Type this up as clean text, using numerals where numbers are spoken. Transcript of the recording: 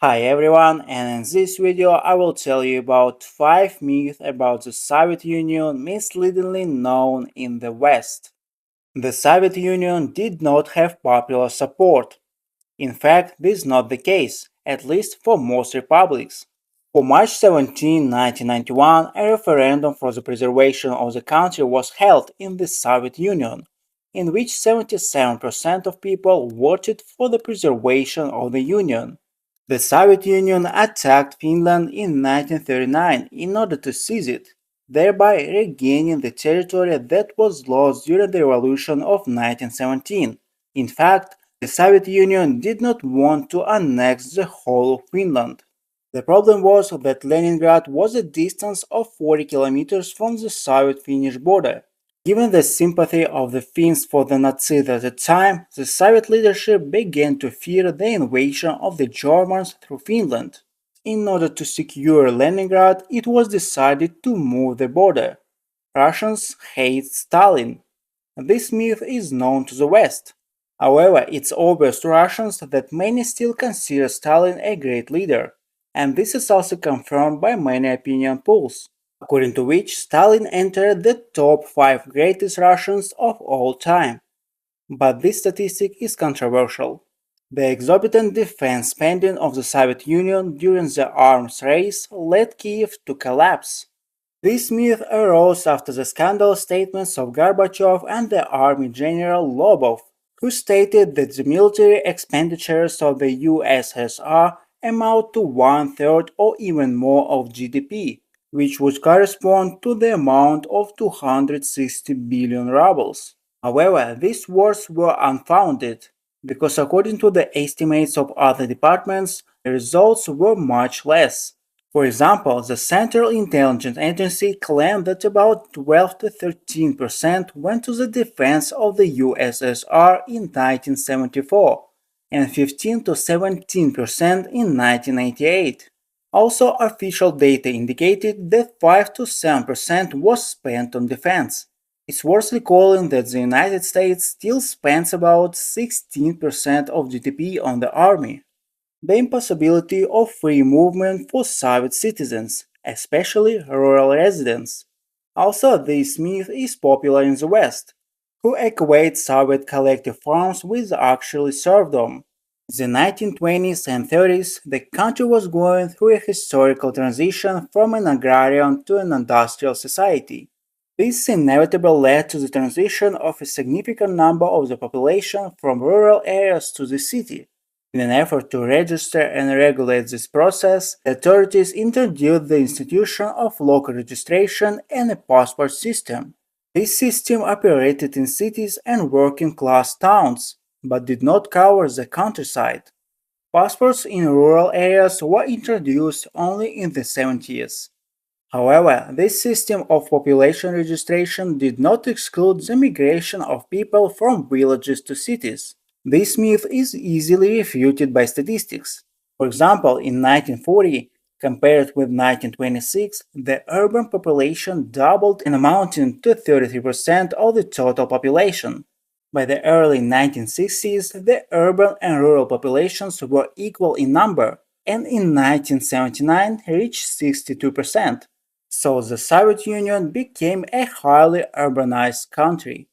Hi everyone, and in this video I will tell you about 5 myths about the Soviet Union misleadingly known in the West. The Soviet Union did not have popular support. In fact, this is not the case, at least for most republics. On March 17, 1991, a referendum for the preservation of the country was held in the Soviet Union, in which 77% of people voted for the preservation of the Union. The Soviet Union attacked Finland in 1939 in order to seize it, thereby regaining the territory that was lost during the Revolution of 1917. In fact, the Soviet Union did not want to annex the whole of Finland. The problem was that Leningrad was a distance of 40 kilometers from the Soviet-Finnish border. Given the sympathy of the Finns for the Nazis at the time, the Soviet leadership began to fear the invasion of the Germans through Finland. In order to secure Leningrad, it was decided to move the border. Russians hate Stalin. This myth is known to the West. However, it's obvious to Russians that many still consider Stalin a great leader, and this is also confirmed by many opinion polls, according to which Stalin entered the top 5 greatest Russians of all time. But this statistic is controversial. The exorbitant defense spending of the Soviet Union during the arms race led Kiev to collapse. This myth arose after the scandalous statements of Gorbachev and the Army General Lobov, who stated that the military expenditures of the USSR amount to one-third or even more of GDP, which would correspond to the amount of 260 billion rubles. However, these words were unfounded, because according to the estimates of other departments, the results were much less. For example, the Central Intelligence Agency claimed that about 12 to 13% went to the defense of the USSR in 1974 and 15 to 17% in 1988. Also, official data indicated that 5 to 7% was spent on defense. It's worth recalling that the United States still spends about 16% of GDP on the army. The impossibility of free movement for Soviet citizens, especially rural residents. Also, this myth is popular in the West, who equate Soviet collective farms with actually serfdom. In the 1920s and 30s, the country was going through a historical transition from an agrarian to an industrial society. This inevitably led to the transition of a significant number of the population from rural areas to the city. In an effort to register and regulate this process, the authorities introduced the institution of local registration and a passport system. This system operated in cities and working-class towns, but did not cover the countryside. Passports in rural areas were introduced only in the 70s. However, this system of population registration did not exclude the migration of people from villages to cities. This myth is easily refuted by statistics. For example, in 1940, compared with 1926, the urban population doubled and amounting to 33% of the total population. By the early 1960s, the urban and rural populations were equal in number, and in 1979 reached 62%. So the Soviet Union became a highly urbanized country.